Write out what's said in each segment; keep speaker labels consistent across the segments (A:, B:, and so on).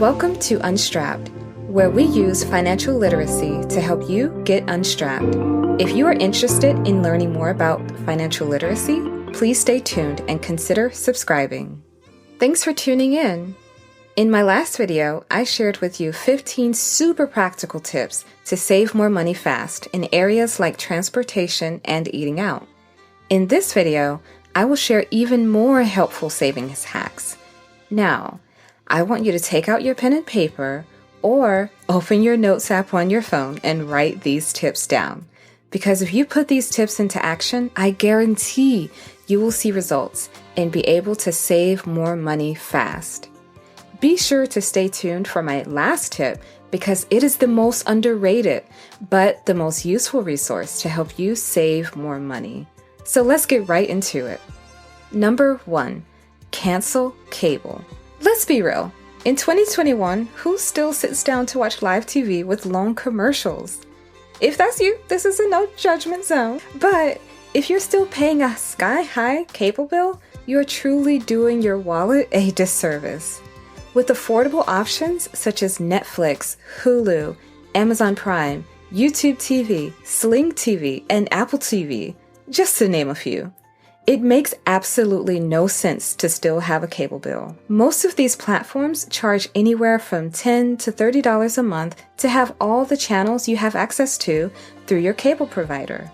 A: Welcome to Unstrapped, where we use financial literacy to help you get unstrapped. If you are interested in learning more about financial literacy, please stay tuned and consider subscribing. Thanks for tuning in. In my last video, I shared with you 15 super practical tips to save more money fast in areas like transportation and eating out. In this video, I will share even more helpful savings hacks. Now, I want you to take out your pen and paper or open your notes app on your phone and write these tips down. Because if you put these tips into action, I guarantee you will see results and be able to save more money fast. Be sure to stay tuned for my last tip because it is the most underrated, but the most useful resource to help you save more money. So let's get right into it. Number 1, cancel cable. Let's be real. In 2021, who still sits down to watch live TV with long commercials? If that's you, this is a no judgment zone. But if you're still paying a sky-high cable bill, you're truly doing your wallet a disservice. With affordable options such as Netflix, Hulu, Amazon Prime, YouTube TV, Sling TV, and Apple TV, just to name a few, it makes absolutely no sense to still have a cable bill. Most of these platforms charge anywhere from $10 to $30 a month to have all the channels you have access to through your cable provider.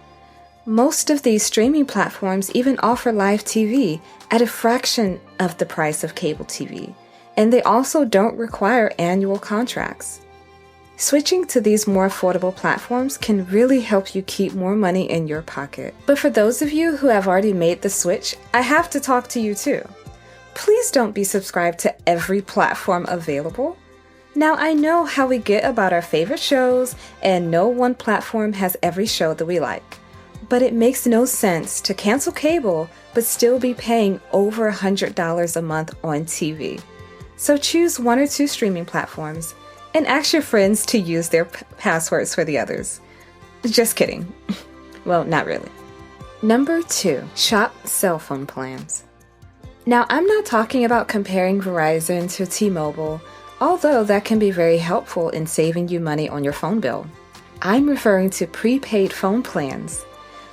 A: Most of these streaming platforms even offer live TV at a fraction of the price of cable TV, and they also don't require annual contracts. Switching to these more affordable platforms can really help you keep more money in your pocket. But for those of you who have already made the switch, I have to talk to you too. Please don't be subscribed to every platform available. Now, I know how we get about our favorite shows, and no one platform has every show that we like. But it makes no sense to cancel cable but still be paying over $100 a month on TV. So choose 1 or 2 streaming platforms and ask your friends to use their passwords for the others. Just kidding. Well, not really. Number 2, shop cell phone plans. Now, I'm not talking about comparing Verizon to T-Mobile, although that can be very helpful in saving you money on your phone bill. I'm referring to prepaid phone plans.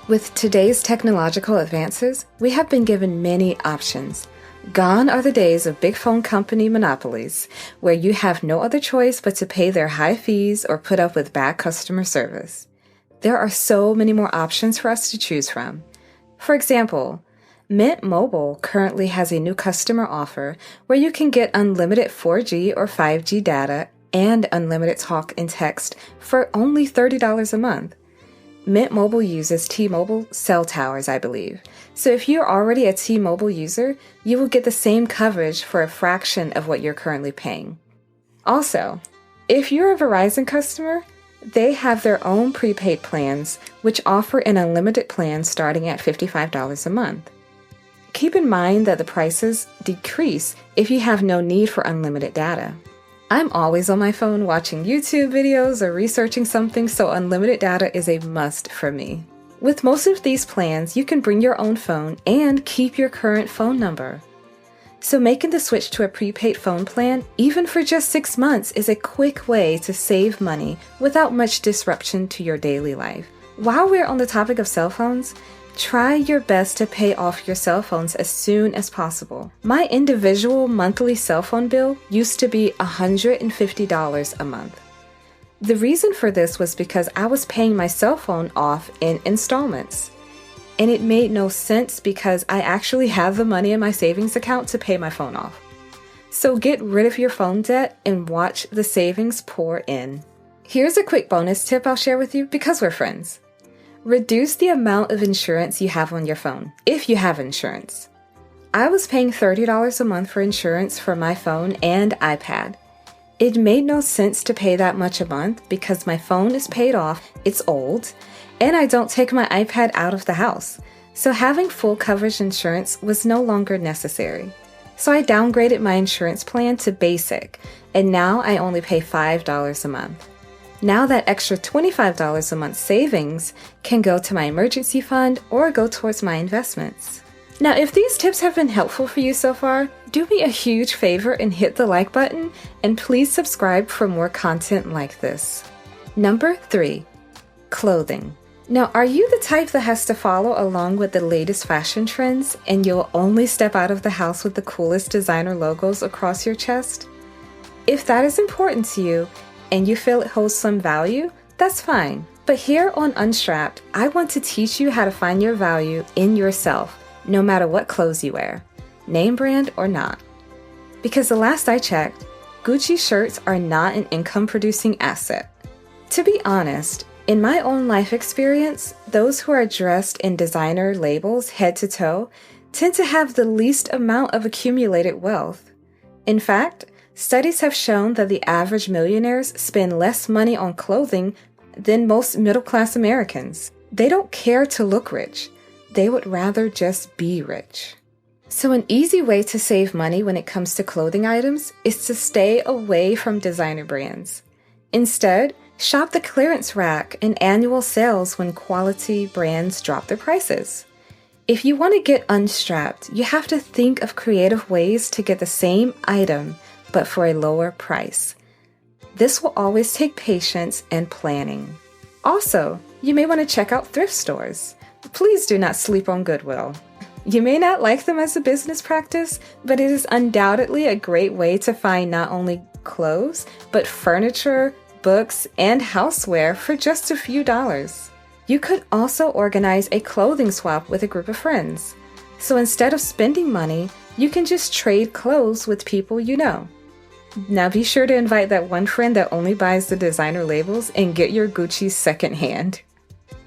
A: With today's technological advances, we have been given many options. Gone are the days of big phone company monopolies, where you have no other choice but to pay their high fees or put up with bad customer service. There are so many more options for us to choose from. For example, Mint Mobile currently has a new customer offer where you can get unlimited 4G or 5G data and unlimited talk and text for only $30 a month. Mint Mobile uses T-Mobile cell towers, I believe. So if you're already a T-Mobile user, you will get the same coverage for a fraction of what you're currently paying. Also, if you're a Verizon customer, they have their own prepaid plans, which offer an unlimited plan starting at $55 a month. Keep in mind that the prices decrease if you have no need for unlimited data. I'm always on my phone watching YouTube videos or researching something, so unlimited data is a must for me. With most of these plans, you can bring your own phone and keep your current phone number. So making the switch to a prepaid phone plan, even for just 6 months, is a quick way to save money without much disruption to your daily life. While we're on the topic of cell phones, try your best to pay off your cell phones as soon as possible. My individual monthly cell phone bill used to be $150 a month. The reason for this was because I was paying my cell phone off in installments. And it made no sense because I actually have the money in my savings account to pay my phone off. So get rid of your phone debt and watch the savings pour in. Here's a quick bonus tip I'll share with you because we're friends. Reduce the amount of insurance you have on your phone, if you have insurance. I was paying $30 a month for insurance for my phone and iPad. It made no sense to pay that much a month because my phone is paid off, it's old, and I don't take my iPad out of the house. So having full coverage insurance was no longer necessary. So I downgraded my insurance plan to basic, and now I only pay $5 a month. Now that extra $25 a month savings can go to my emergency fund or go towards my investments. Now, if these tips have been helpful for you so far, do me a huge favor and hit the like button, and please subscribe for more content like this. Number 3, clothing. Now, are you the type that has to follow along with the latest fashion trends and you'll only step out of the house with the coolest designer logos across your chest? If that is important to you and you feel it holds some value, that's fine. But here on Unstrapped, I want to teach you how to find your value in yourself, no matter what clothes you wear, name brand or not. Because the last I checked, Gucci shirts are not an income-producing asset. To be honest, in my own life experience, those who are dressed in designer labels head to toe tend to have the least amount of accumulated wealth. In fact, studies have shown that the average millionaires spend less money on clothing than most middle-class Americans. They don't care to look rich. They would rather just be rich. So an easy way to save money when it comes to clothing items is to stay away from designer brands. Instead, shop the clearance rack and annual sales when quality brands drop their prices. If you want to get unstrapped, you have to think of creative ways to get the same item, but for a lower price. This will always take patience and planning. Also, you may want to check out thrift stores. Please do not sleep on Goodwill. You may not like them as a business practice, but it is undoubtedly a great way to find not only clothes, but furniture, books, and houseware for just a few dollars. You could also organize a clothing swap with a group of friends. So instead of spending money, you can just trade clothes with people you know. Now be sure to invite that one friend that only buys the designer labels and get your Gucci secondhand.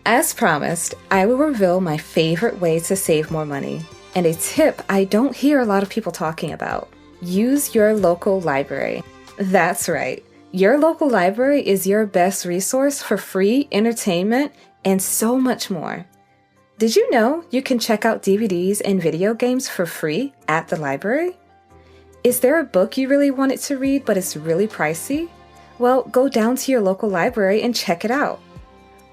A: As promised, I will reveal my favorite way to save more money, and a tip I don't hear a lot of people talking about. Use your local library. That's right. Your local library is your best resource for free entertainment and so much more. Did you know you can check out DVDs and video games for free at the library? Is there a book you really wanted to read but it's really pricey? Well, go down to your local library and check it out.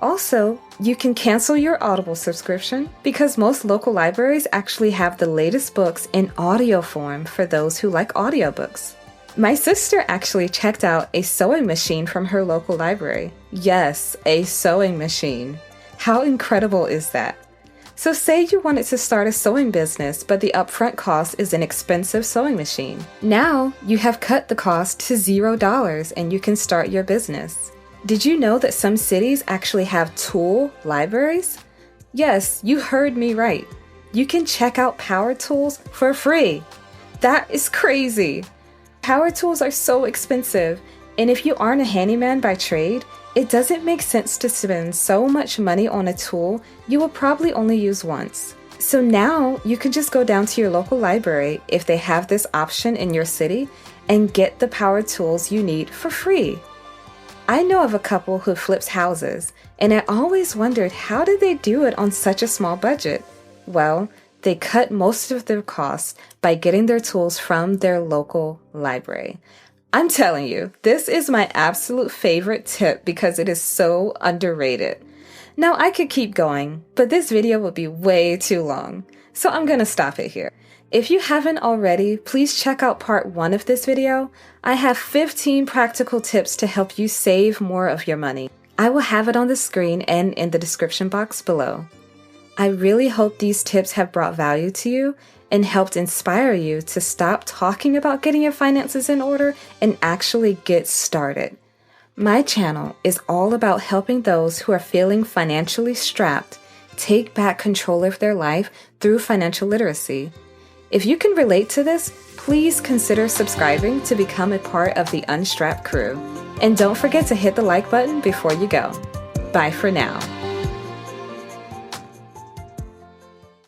A: Also, you can cancel your Audible subscription because most local libraries actually have the latest books in audio form for those who like audiobooks. My sister actually checked out a sewing machine from her local library. Yes, a sewing machine. How incredible is that? So say you wanted to start a sewing business, but the upfront cost is an expensive sewing machine. Now you have cut the cost to $0 and you can start your business. Did you know that some cities actually have tool libraries? Yes, you heard me right. You can check out power tools for free. That is crazy. Power tools are so expensive, and if you aren't a handyman by trade, it doesn't make sense to spend so much money on a tool you will probably only use once. So now you can just go down to your local library if they have this option in your city and get the power tools you need for free. I know of a couple who flips houses, and I always wondered how did they do it on such a small budget? Well, they cut most of their costs by getting their tools from their local library. I'm telling you, this is my absolute favorite tip because it is so underrated. Now I could keep going, but this video would be way too long, so I'm gonna stop it here. If you haven't already, please check out part 1 of this video. I have 15 practical tips to help you save more of your money. I will have it on the screen and in the description box below. I really hope these tips have brought value to you and helped inspire you to stop talking about getting your finances in order and actually get started. My channel is all about helping those who are feeling financially strapped take back control of their life through financial literacy. If you can relate to this, please consider subscribing to become a part of the Unstrapped crew. And don't forget to hit the like button before you go. Bye for now.